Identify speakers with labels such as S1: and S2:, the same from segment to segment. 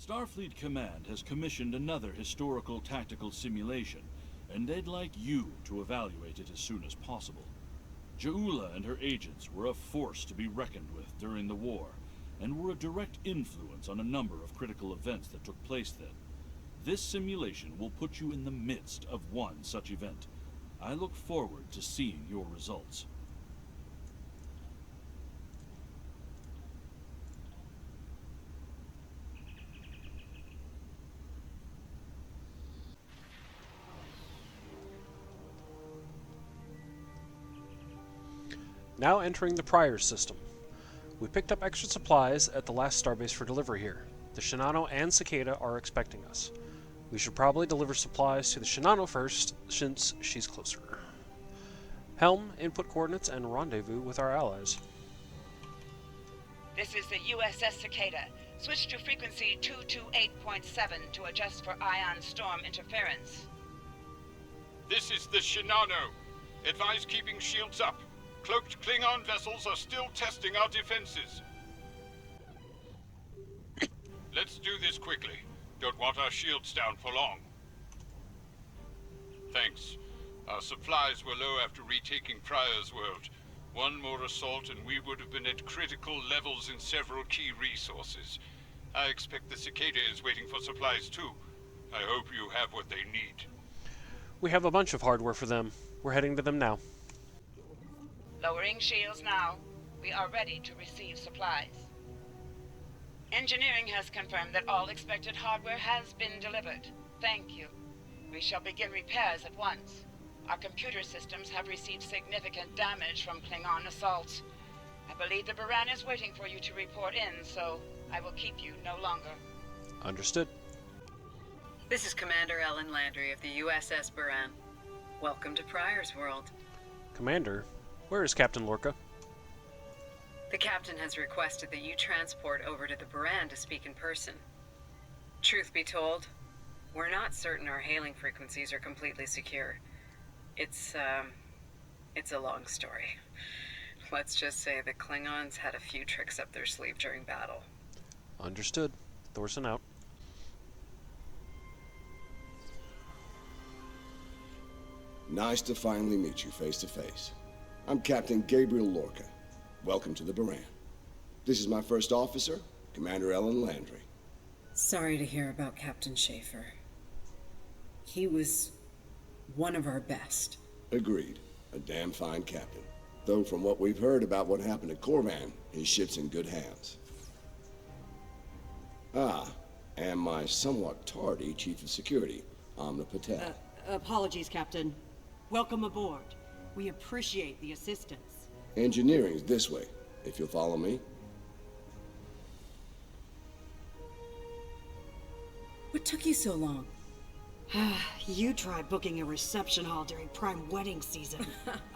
S1: Starfleet Command has commissioned another historical tactical simulation, and they'd like you to evaluate it as soon as possible. Ja'ula and her agents were a force to be reckoned with during the war, and were a direct influence on a number of critical events that took place then. This simulation will put you in the midst of one such event. I look forward to seeing your results.
S2: Now entering the Priors system. We picked up extra supplies at the last starbase for delivery here. The Shinano and Cicada are expecting us. We should probably deliver supplies to the Shinano first, since she's closer. Helm, input coordinates, and rendezvous with our allies.
S3: This is the USS Cicada. Switch to frequency 228.7 to adjust for ion storm interference.
S4: This is the Shinano. Advise keeping shields up. Cloaked Klingon vessels are still testing our defenses. Let's do this quickly. Don't want our shields down for long. Thanks. Our supplies were low after retaking Prior's world. One more assault and we would have been at critical levels in several key resources. I expect the Cicada is waiting for supplies too. I hope you have what they need.
S2: We have a bunch of hardware for them. We're heading to them now.
S3: Lowering shields now. We are ready to receive supplies. Engineering has confirmed that all expected hardware has been delivered. Thank you. We shall begin repairs at once. Our computer systems have received significant damage from Klingon assaults. I believe the Baran is waiting for you to report in, so I will keep you no longer.
S2: Understood.
S5: This is Commander Ellen Landry of the USS Baran. Welcome to Prior's world.
S2: Commander, where is Captain Lorca?
S5: The captain has requested that you transport over to the Baran to speak in person. Truth be told, we're not certain our hailing frequencies are completely secure. It's a long story. Let's just say the Klingons had a few tricks up their sleeve during battle.
S2: Understood. Thorson out.
S6: Nice to finally meet you face to face. I'm Captain Gabriel Lorca. Welcome to the Baran. This is my first officer, Commander Ellen Landry.
S7: Sorry to hear about Captain Schaefer. He was one of our best.
S6: Agreed. A damn fine captain. Though from what we've heard about what happened at Korvan, his ship's in good hands. Ah, and my somewhat tardy Chief of Security, Amna Patel.
S8: Apologies, Captain. Welcome aboard. We appreciate the assistance.
S6: Engineering's this way, if you'll follow me.
S7: What took you so long?
S8: You tried booking a reception hall during prime wedding season.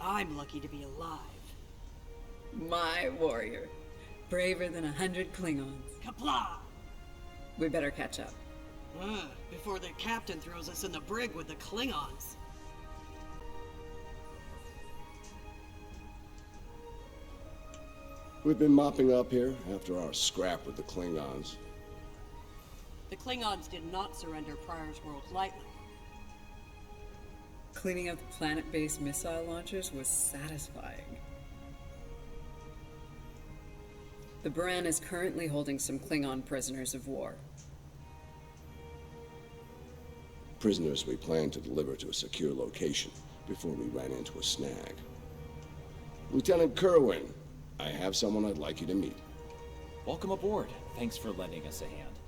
S8: I'm lucky to be alive.
S7: My warrior. Braver than 100 Klingons.
S8: Kapla!
S7: We better catch up.
S8: Before the captain throws us in the brig with the Klingons.
S6: We've been mopping up here after our scrap with the Klingons.
S8: The Klingons did not surrender Prior's world lightly.
S7: Cleaning up the planet-based missile launchers was satisfying. The Baran is currently holding some Klingon prisoners of war.
S6: Prisoners we plan to deliver to a secure location before we ran into a snag. Lieutenant Kerwin, I have someone I'd like you to meet.
S9: Welcome aboard. Thanks for lending us a hand.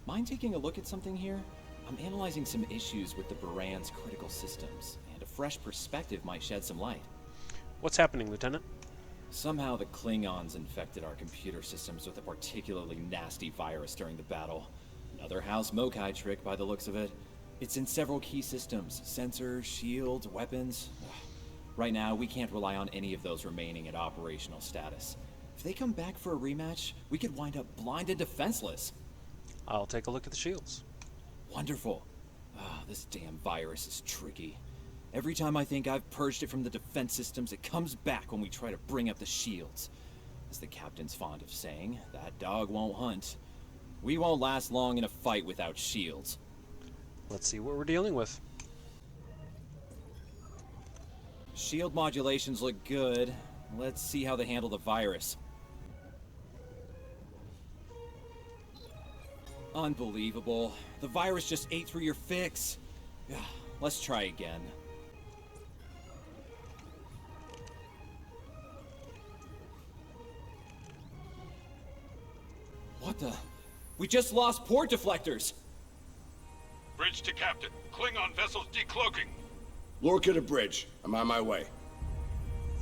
S9: Mind taking a look at something here? I'm analyzing some issues with the Baran's critical systems, and a fresh perspective might shed some light.
S2: What's happening, Lieutenant?
S9: Somehow the Klingons infected our computer systems with a particularly nasty virus during the battle. Another House Mokai trick by the looks of it. It's in several key systems. Sensors, shields, weapons. Right now, we can't rely on any of those remaining at operational status. If they come back for a rematch, we could wind up blind and defenseless.
S2: I'll take a look at the shields.
S9: Wonderful. This damn virus is tricky. Every time I think I've purged it from the defense systems, it comes back when we try to bring up the shields. As the captain's fond of saying, that dog won't hunt. We won't last long in a fight without shields.
S2: Let's see what we're dealing with.
S9: Shield modulations look good. Let's see how they handle the virus. Unbelievable. The virus just ate through your fix. Let's try again. What the? We just lost port deflectors!
S4: Bridge to Captain. Klingon vessels decloaking.
S6: Lorca to bridge. I'm on my way.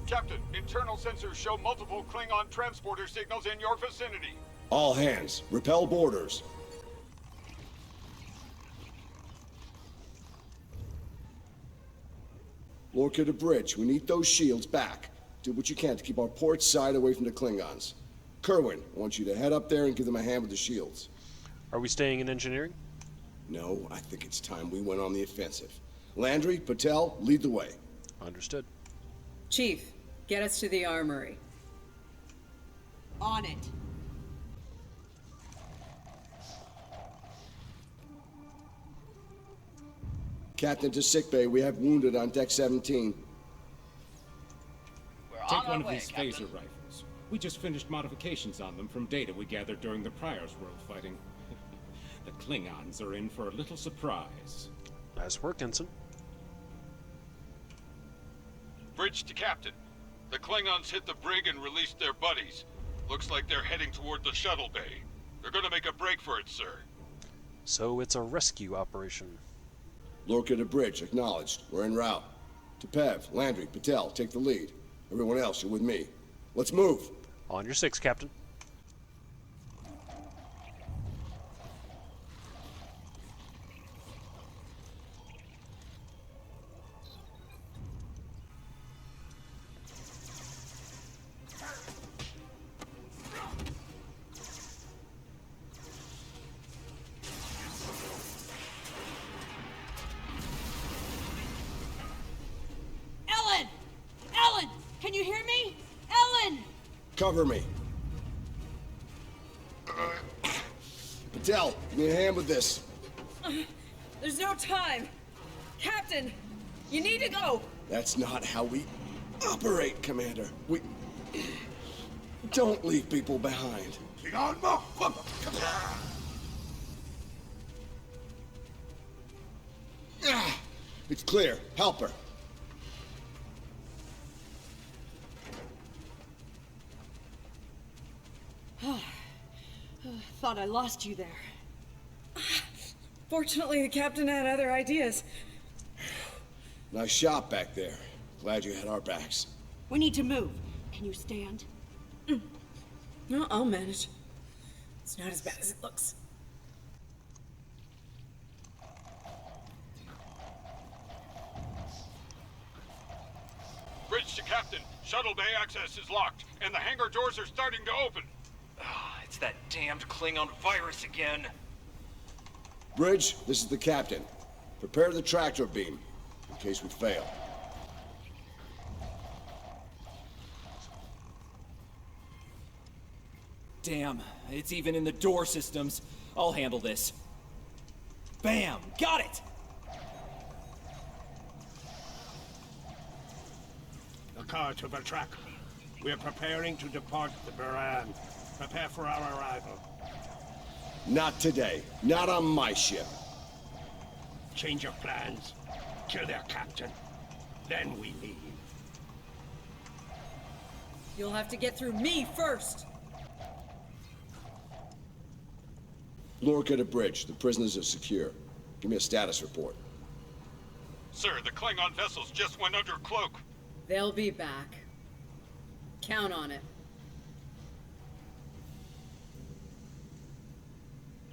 S4: Captain, internal sensors show multiple Klingon transporter signals in your vicinity.
S6: All hands, repel boarders. Lorca to bridge. We need those shields back. Do what you can to keep our port side away from the Klingons. Kerwin, I want you to head up there and give them a hand with the shields.
S2: Are we staying in engineering?
S6: No, I think it's time we went on the offensive. Landry, Patel, lead the way.
S2: Understood.
S5: Chief, get us to the armory.
S8: On it.
S6: Captain to sickbay. We have wounded on deck 17.
S3: We're
S10: Take
S3: on
S10: one
S3: our
S10: of
S3: way,
S10: these
S3: Captain.
S10: phaser rifles. We just finished modifications on them from data we gathered during the Prior's World fighting. The Klingons are in for a little surprise.
S2: Nice work, Ensign.
S4: Bridge to Captain. The Klingons hit the brig and released their buddies. Looks like they're heading toward the shuttle bay. They're gonna make a break for it, sir.
S2: So it's a rescue operation.
S6: Lorca to bridge. Acknowledged. We're en route. To Pev, Landry, Patel, take the lead. Everyone else, you're with me. Let's move.
S2: On your 6, Captain.
S8: Ellen! Ellen! Can you hear me? Ellen!
S6: Cover me. Patel, give me a hand with this.
S5: There's no time. Captain, you need to go.
S6: That's not how we operate, Commander. We don't leave people behind. It's clear. Help her.
S8: Thought I lost you there.
S5: Fortunately, the captain had other ideas.
S6: Nice shot back there. Glad you had our backs.
S8: We need to move. Can you stand?
S5: No, I'll manage. It's not as bad as it looks.
S4: Bridge to Captain. Shuttle bay access is locked, and the hangar doors are starting to open.
S11: It's that damned Klingon virus again.
S6: Bridge, this is the captain. Prepare the tractor beam, in case we fail.
S9: Damn, it's even in the door systems. I'll handle this. Bam! Got it!
S12: The car to the track. We're preparing to depart the Buran. Prepare for our arrival.
S6: Not today. Not on my ship.
S12: Change your plans. Kill their captain. Then we leave.
S5: You'll have to get through me first.
S6: Lorca to bridge. The prisoners are secure. Give me a status report.
S4: Sir, the Klingon vessels just went under cloak.
S5: They'll be back. Count on it.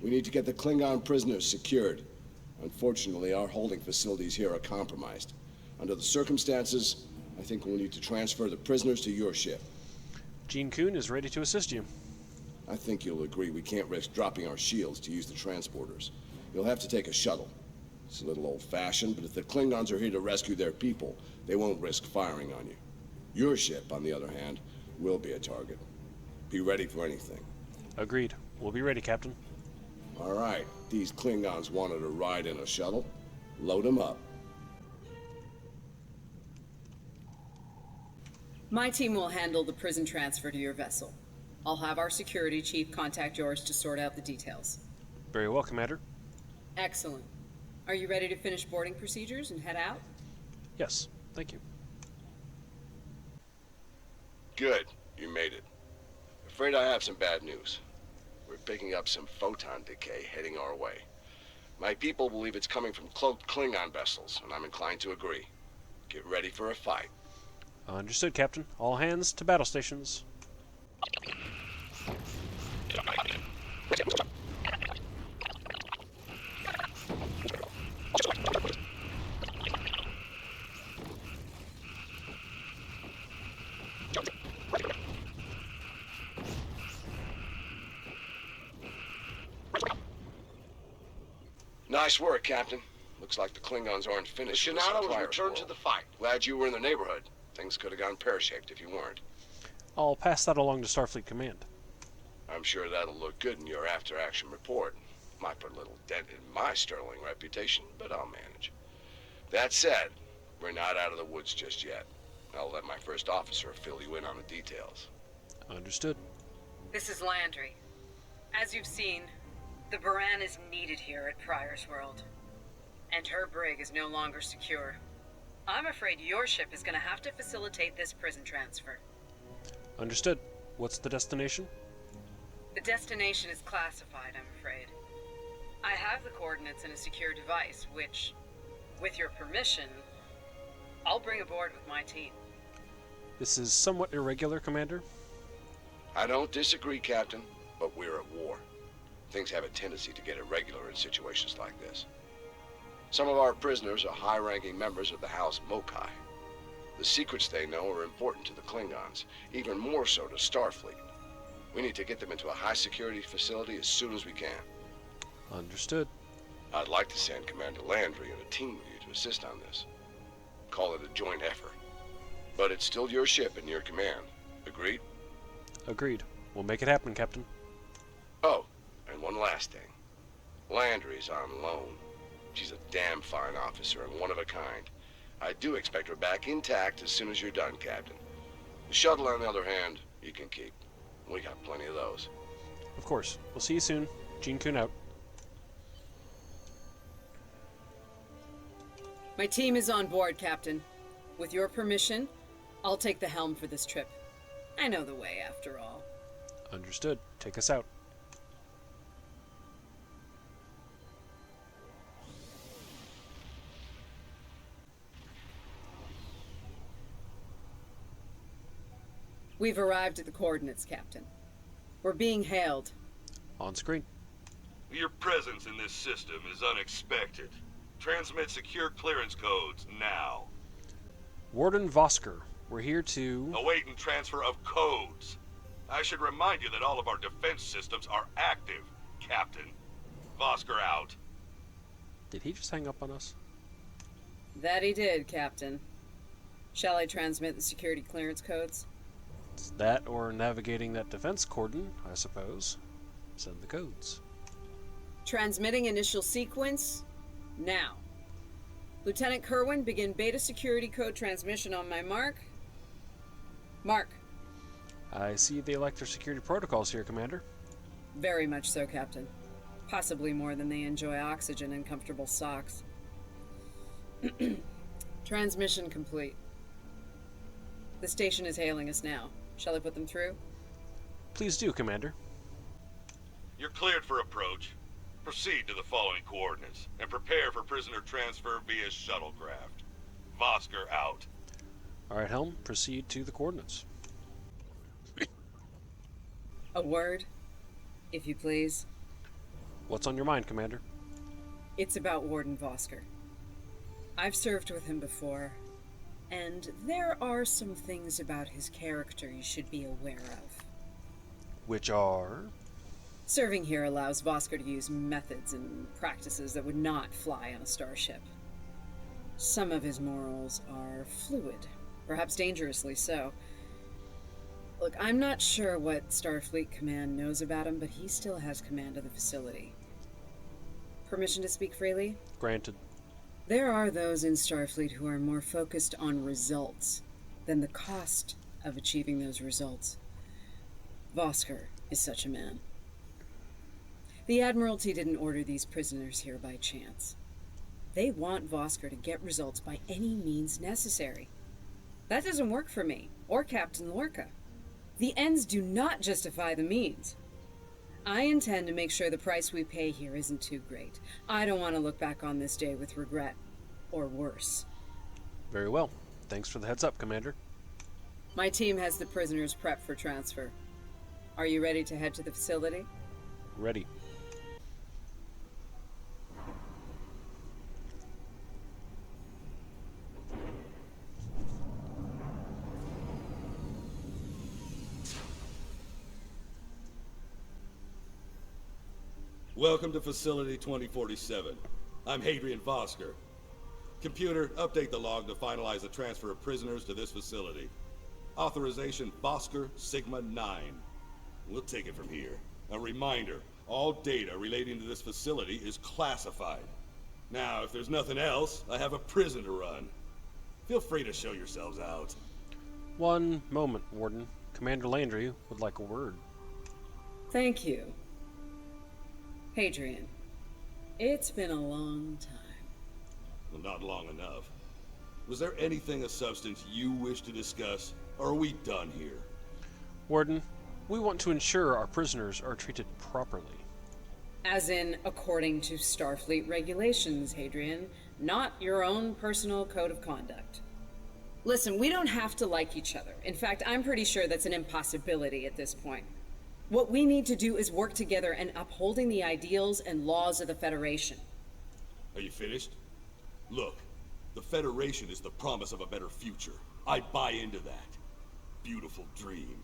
S6: We need to get the Klingon prisoners secured. Unfortunately, our holding facilities here are compromised. Under the circumstances, I think we'll need to transfer the prisoners to your ship.
S2: Gene Kuhn is ready to assist you.
S6: I think you'll agree we can't risk dropping our shields to use the transporters. You'll have to take a shuttle. It's a little old-fashioned, but if the Klingons are here to rescue their people, they won't risk firing on you. Your ship, on the other hand, will be a target. Be ready for anything.
S2: Agreed. We'll be ready, Captain.
S6: All right, these Klingons wanted a ride in a shuttle. Load them up.
S7: My team will handle the prison transfer to your vessel. I'll have our security chief contact yours to sort out the details.
S2: Very well, Commander.
S7: Excellent. Are you ready to finish boarding procedures and head out?
S2: Yes, thank you.
S6: Good, you made it. Afraid I have some bad news. We're picking up some photon decay heading our way. My people believe it's coming from cloaked Klingon vessels, and I'm inclined to agree. Get ready for a fight.
S2: Understood, Captain. All hands to battle stations.
S6: Nice work, Captain. Looks like the Klingons aren't finished. The Shinano has returned to the fight. Glad you were in the neighborhood. Things could have gone pear-shaped if you weren't.
S2: I'll pass that along to Starfleet Command.
S6: I'm sure that'll look good in your after-action report. Might put a little dent in my sterling reputation, but I'll manage. That said, we're not out of the woods just yet. I'll let my first officer fill you in on the details.
S2: Understood.
S5: This is Landry. As you've seen, the Baran is needed here at Pryor's World. And her brig is no longer secure. I'm afraid your ship is going to have to facilitate this prison transfer.
S2: Understood. What's the destination?
S5: The destination is classified, I'm afraid. I have the coordinates in a secure device, which, with your permission, I'll bring aboard with my team.
S2: This is somewhat irregular, Commander.
S6: I don't disagree, Captain, but we're at war. Things have a tendency to get irregular in situations like this. Some of our prisoners are high-ranking members of the House Mokai. The secrets they know are important to the Klingons, even more so to Starfleet. We need to get them into a high-security facility as soon as we can.
S2: Understood.
S6: I'd like to send Commander Landry and a team with you to assist on this. Call it a joint effort. But it's still your ship and your command. Agreed?
S2: Agreed. We'll make it happen, Captain.
S6: Oh, and one last thing. Landry's on loan. She's a damn fine officer and one of a kind. I do expect her back intact as soon as you're done, Captain. The shuttle, on the other hand, you can keep. We got plenty of those.
S2: Of course. We'll see you soon. Gene Kuhn out.
S7: My team is on board, Captain. With your permission, I'll take the helm for this trip. I know the way, after all.
S2: Understood. Take us out.
S7: We've arrived at the coordinates, Captain. We're being hailed.
S2: On screen.
S13: Your presence in this system is unexpected. Transmit secure clearance codes now.
S2: Warden Vosker, we're here to...
S13: Awaiting transfer of codes. I should remind you that all of our defense systems are active, Captain. Vosker out.
S2: Did he just hang up on us?
S7: That he did, Captain. Shall I transmit the security clearance codes?
S2: It's that or navigating that defense cordon, I suppose. Send the codes.
S7: Transmitting initial sequence, now. Lieutenant Kerwin, begin beta security code transmission on my mark. Mark.
S2: I see they like their security protocols here, Commander.
S7: Very much so, Captain. Possibly more than they enjoy oxygen and comfortable socks. Transmission complete. The station is hailing us now. Shall I put them through?
S2: Please do, Commander.
S13: You're cleared for approach. Proceed to the following coordinates, and prepare for prisoner transfer via shuttlecraft. Vosker out.
S2: Alright, Helm, proceed to the coordinates.
S7: A word, if you please.
S2: What's on your mind, Commander?
S7: It's about Warden Vosker. I've served with him before, and there are some things about his character you should be aware of.
S2: Which are?
S7: Serving here allows Vosker to use methods and practices that would not fly on a starship. Some of his morals are fluid, perhaps dangerously so. Look, I'm not sure what Starfleet Command knows about him, but he still has command of the facility. Permission to speak freely?
S2: Granted.
S7: There are those in Starfleet who are more focused on results than the cost of achieving those results. Vosker is such a man. The Admiralty didn't order these prisoners here by chance. They want Vosker to get results by any means necessary. That doesn't work for me, or Captain Lorca. The ends do not justify the means. I intend to make sure the price we pay here isn't too great. I don't want to look back on this day with regret, or worse.
S2: Very well. Thanks for the heads up, Commander.
S7: My team has the prisoners prepped for transfer. Are you ready to head to the facility?
S2: Ready.
S13: Welcome to Facility 2047. I'm Hadrian Vosker. Computer, update the log to finalize the transfer of prisoners to this facility. Authorization Vosker Sigma 9. We'll take it from here. A reminder, all data relating to this facility is classified. Now, if there's nothing else, I have a prison to run. Feel free to show yourselves out.
S2: One moment, Warden. Commander Landry would like a word.
S7: Thank you. Hadrian, it's been a long time.
S13: Well, not long enough. Was there anything of substance you wish to discuss, or are we done here?
S2: Warden, we want to ensure our prisoners are treated properly.
S7: As in, according to Starfleet regulations, Hadrian, not your own personal code of conduct. Listen, we don't have to like each other. In fact, I'm pretty sure that's an impossibility at this point. What we need to do is work together in upholding the ideals and laws of the Federation.
S13: Are you finished? Look, the Federation is the promise of a better future. I buy into that. Beautiful dream.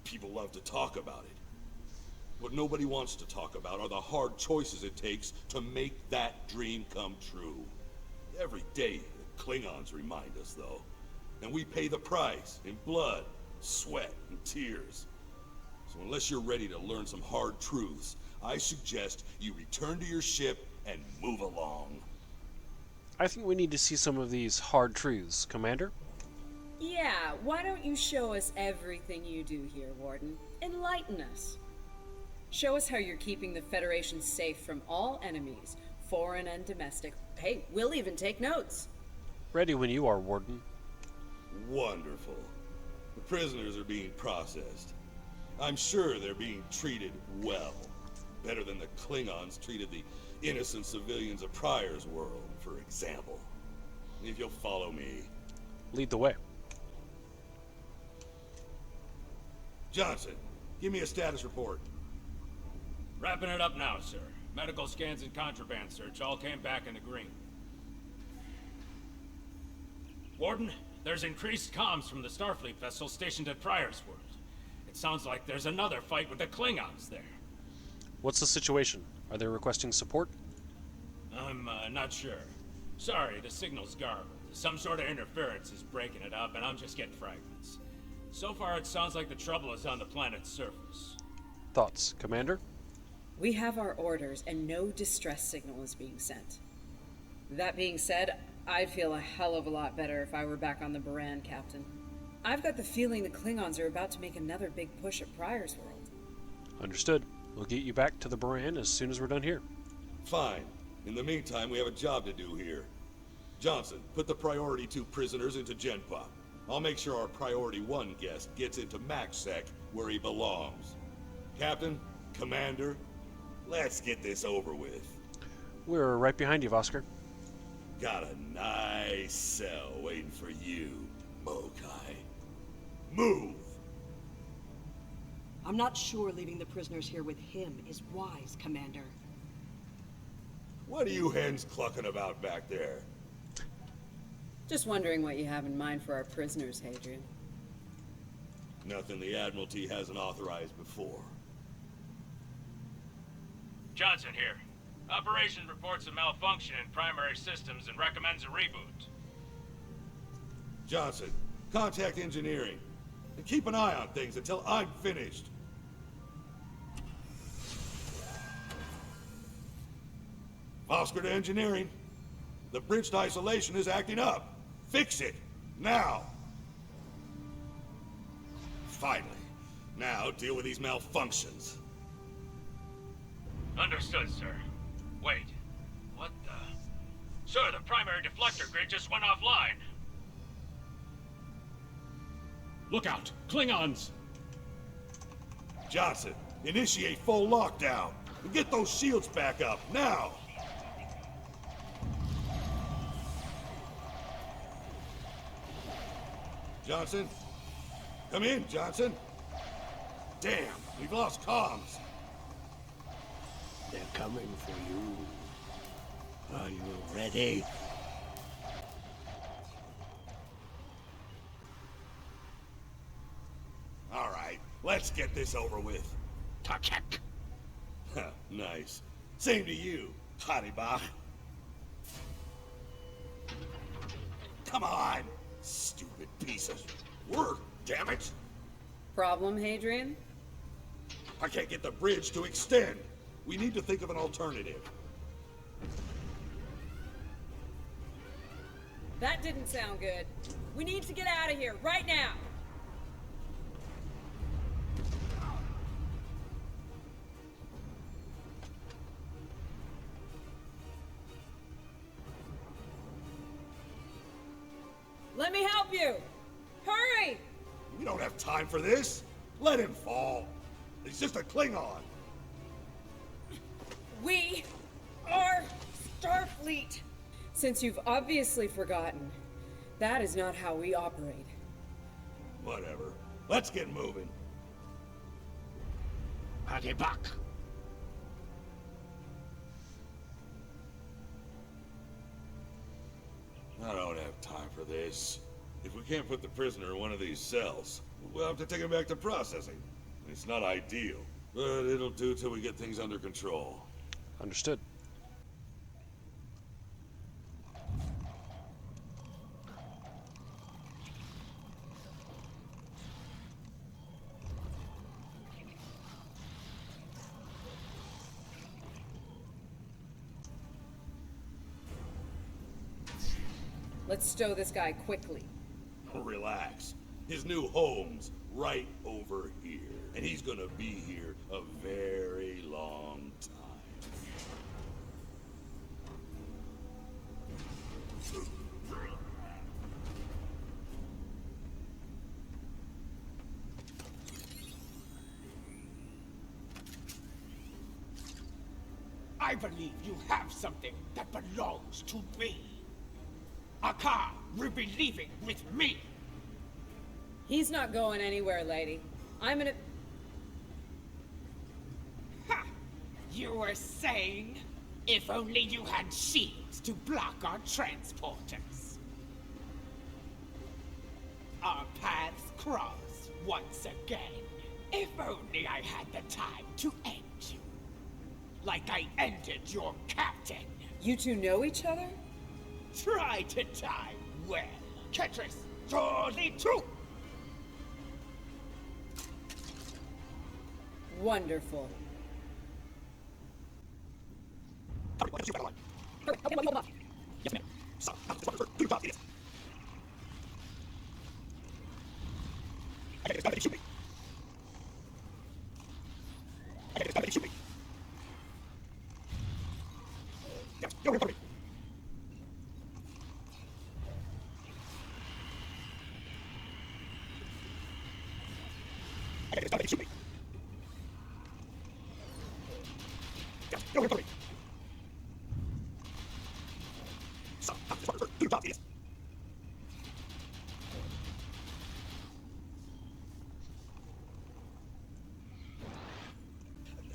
S13: People love to talk about it. What nobody wants to talk about are the hard choices it takes to make that dream come true. Every day, the Klingons remind us, though. And we pay the price in blood, sweat, and tears. So unless you're ready to learn some hard truths, I suggest you return to your ship and move along.
S2: I think we need to see some of these hard truths, Commander.
S7: Yeah, why don't you show us everything you do here, Warden? Enlighten us. Show us how you're keeping the Federation safe from all enemies, foreign and domestic. Hey, we'll even take notes.
S2: Ready when you are, Warden.
S13: Wonderful. The prisoners are being processed. I'm sure they're being treated well. Better than the Klingons treated the innocent civilians of Pryor's world, for example. If you'll follow me.
S2: Lead the way.
S13: Johnson, give me a status report.
S10: Wrapping it up now, sir. Medical scans and contraband search all came back in the green. Warden, there's increased comms from the Starfleet vessel stationed at Pryor's world. It sounds like there's another fight with the Klingons there.
S2: What's the situation? Are they requesting support?
S10: I'm not sure. Sorry, the signal's garbled. Some sort of interference is breaking it up, and I'm just getting fragments. So far, it sounds like the trouble is on the planet's surface.
S2: Thoughts, Commander?
S7: We have our orders, and no distress signal is being sent. That being said, I'd feel a hell of a lot better if I were back on the Baran, Captain. I've got the feeling the Klingons are about to make another big push at Pryor's world.
S2: Understood. We'll get you back to the Baran as soon as we're done here.
S13: Fine. In the meantime, we have a job to do here. Johnson, put the Priority 2 prisoners into Genpop. I'll make sure our Priority 1 guest gets into MaxSec, where he belongs. Captain, Commander, let's get this over with.
S2: We're right behind you, Vosker.
S13: Got a nice cell waiting for you, Mokai. Move!
S8: I'm not sure leaving the prisoners here with him is wise, Commander.
S13: What are you hens clucking about back there?
S7: Just wondering what you have in mind for our prisoners, Hadrian.
S13: Nothing the Admiralty hasn't authorized before.
S10: Johnson here. Operation reports a malfunction in primary systems and recommends a reboot.
S13: Johnson, contact engineering. And keep an eye on things until I'm finished. Oscar to engineering. The bridge to isolation is acting up. Fix it. Now. Finally. Now deal with these malfunctions.
S10: Understood, sir. Wait. What the... Sir, the primary deflector grid just went offline.
S1: Look out! Klingons!
S13: Johnson, initiate full lockdown. And get those shields back up, now! Johnson? Come in, Johnson. Damn, we've lost comms.
S12: They're coming for you. Are you ready?
S13: All right, let's get this over with.
S12: Takek.
S13: Nice. Same to you, Haribach. Come on, stupid piece of work, damn it.
S7: Problem, Hadrian?
S13: I can't get the bridge to extend. We need to think of an alternative.
S7: That didn't sound good. We need to get out of here, right now! Let me help you! Hurry!
S13: We don't have time for this. Let him fall. He's just a Klingon.
S7: We are Starfleet! Since you've obviously forgotten, that is not how we operate.
S13: Whatever. Let's get moving.
S12: Haribach.
S13: I don't have time for this. If we can't put the prisoner in one of these cells, we'll have to take him back to processing. It's not ideal, but it'll do till we get things under control.
S2: Understood.
S7: Let's stow this guy quickly.
S13: Relax. His new home's right over here. And he's gonna be here a very long time.
S12: I believe you have something that belongs to me. Akar will be leaving with me.
S7: He's not going anywhere, lady. I'm gonna...
S12: Ha! You were saying, if only you had shields to block our transporters. Our paths cross once again. If only I had the time to end you. Like I ended your captain.
S7: You two know each other?
S12: Try to die well. Ketris, surely true.
S7: Wonderful.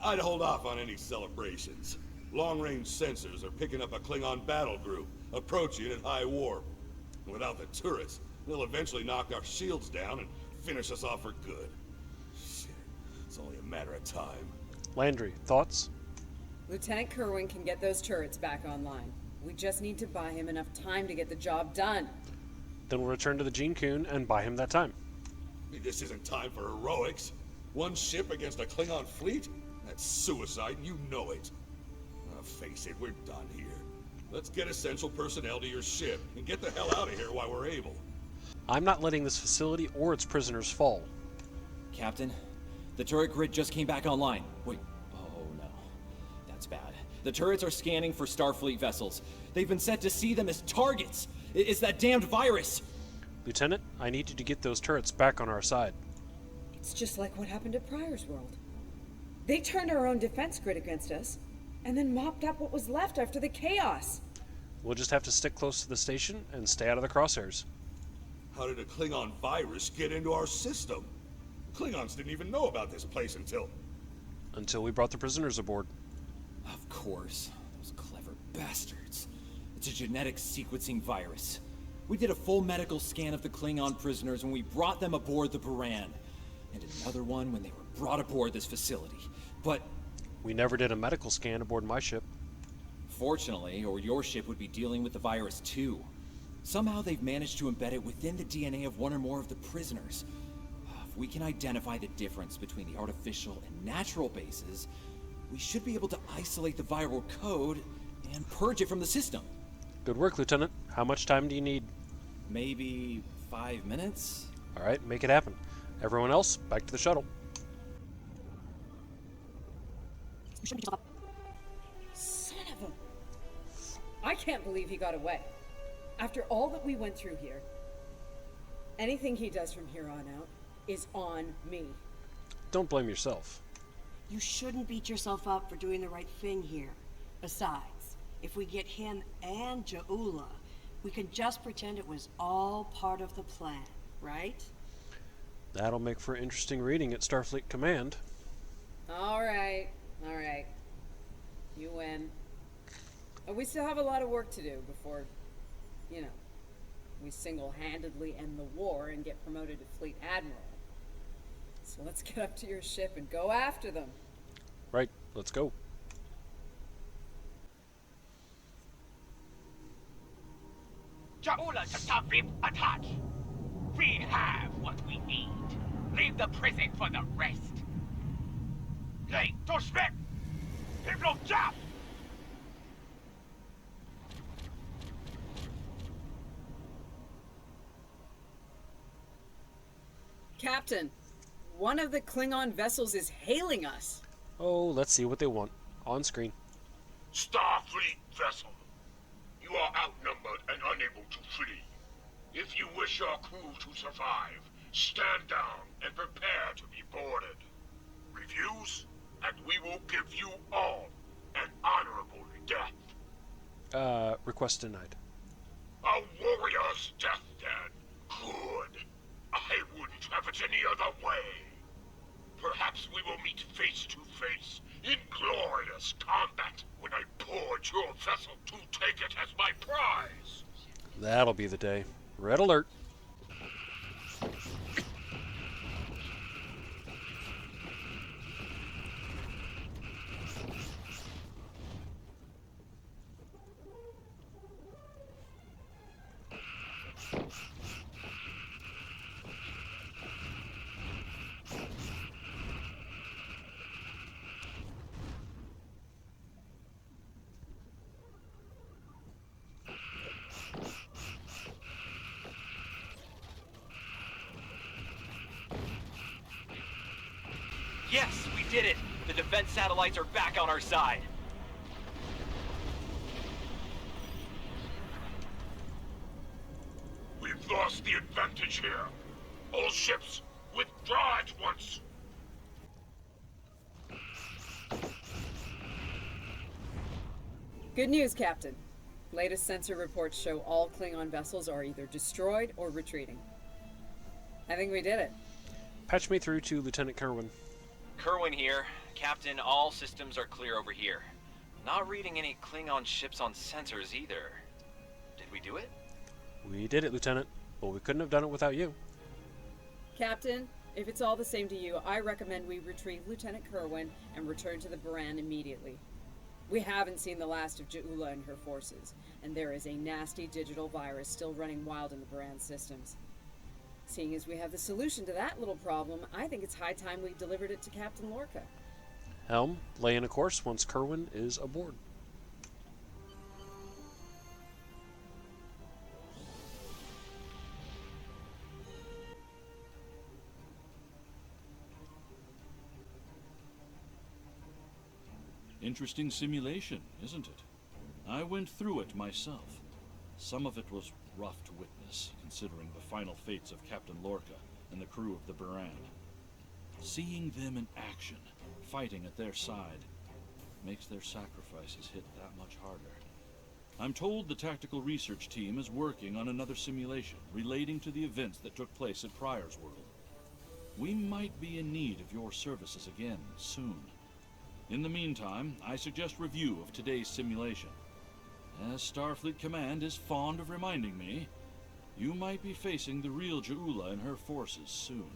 S13: I'd hold off on any celebrations. Long-range sensors are picking up a Klingon battle group, approaching at high warp. Without the turrets, they'll eventually knock our shields down and finish us off for good. Shit, it's only a matter of time.
S2: Landry, thoughts?
S7: Lieutenant Kerwin can get those turrets back online. We just need to buy him enough time to get the job done.
S2: Then we'll return to the Gene Coon and buy him that time.
S13: This isn't time for heroics. One ship against a Klingon fleet? That's suicide, and you know it. face it, we're done here. Let's get essential personnel to your ship and get the hell out of here while we're able.
S2: I'm not letting this facility or its prisoners fall.
S9: Captain, the turret grid just came back online. Wait, oh no. That's bad. The turrets are scanning for Starfleet vessels. They've been set to see them as targets. It's that damned virus.
S2: Lieutenant, I need you to get those turrets back on our side.
S7: It's just like what happened at Pryor's World. They turned our own defense grid against us, and then mopped up what was left after the chaos.
S2: We'll just have to stick close to the station and stay out of the crosshairs.
S13: How did a Klingon virus get into our system? Klingons didn't even know about this place
S2: until we brought the prisoners aboard.
S9: Of course. Those clever bastards. It's a genetic sequencing virus. We did a full medical scan of the Klingon prisoners when we brought them aboard the Baran. And another one when they were brought aboard this facility. But
S2: we never did a medical scan aboard my ship.
S9: Fortunately, or your ship would be dealing with the virus too. Somehow they've managed to embed it within the DNA of one or more of the prisoners. If we can identify the difference between the artificial and natural bases, we should be able to isolate the viral code and purge it from the system.
S2: Good work, Lieutenant. How much time do you need?
S9: Maybe 5 minutes?
S2: All right, make it happen. Everyone else, back to the shuttle.
S7: Son of a... I can't believe he got away. After all that we went through here, anything he does from here on out is on me.
S2: Don't blame yourself.
S8: You shouldn't beat yourself up for doing the right thing here. Besides, if we get him and Ja'ula, we can just pretend it was all part of the plan, right?
S2: That'll make for interesting reading at Starfleet Command.
S7: All right. You win. But we still have a lot of work to do before, we single-handedly end the war and get promoted to Fleet Admiral. So let's get up to your ship and go after them.
S2: Right, let's go.
S12: Ja'ula to Tavrib Attach. We have what we need. Leave the prison for the rest. Late to Schmidt! People jump!
S7: Captain, one of the Klingon vessels is hailing us.
S2: Oh, let's see what they want. On screen.
S14: Starfleet vessel. You are outnumbered and unable to flee. If you wish your crew to survive, stand down and prepare to be boarded. Refuse, and we will give you all an honorable death.
S2: Request denied.
S14: A warrior's death, then. Good. I wouldn't have it any other way. Perhaps we will meet face to face in glorious combat when I board your vessel to take it as my prize.
S2: That'll be the day. Red alert.
S11: Yes, we did it! The defense satellites are back on our side.
S14: We've lost the advantage here. All ships, withdraw at once.
S7: Good news, Captain. Latest sensor reports show all Klingon vessels are either destroyed or retreating. I think we did it.
S2: Patch me through to Lieutenant Kerwin.
S11: Kerwin here. Captain, all systems are clear over here. Not reading any Klingon ships on sensors either. Did we do it?
S2: We did it, Lieutenant, but we couldn't have done it without you.
S7: Captain, if it's all the same to you, I recommend we retrieve Lieutenant Kerwin and return to the Baran immediately. We haven't seen the last of Ja'ula and her forces, and there is a nasty digital virus still running wild in the Baran systems. Seeing as we have the solution to that little problem, I think it's high time we delivered it to Captain Lorca.
S2: Helm, lay in a course once Kerwin is aboard.
S1: Interesting simulation, isn't it? I went through it myself. Some of it was rough to witness, considering the final fates of Captain Lorca and the crew of the Baran. Seeing them in action, fighting at their side, makes their sacrifices hit that much harder. I'm told the tactical research team is working on another simulation relating to the events that took place at Pryor's World. We might be in need of your services again soon. In the meantime, I suggest review of today's simulation. As Starfleet Command is fond of reminding me, you might be facing the real Ja'ula and her forces soon.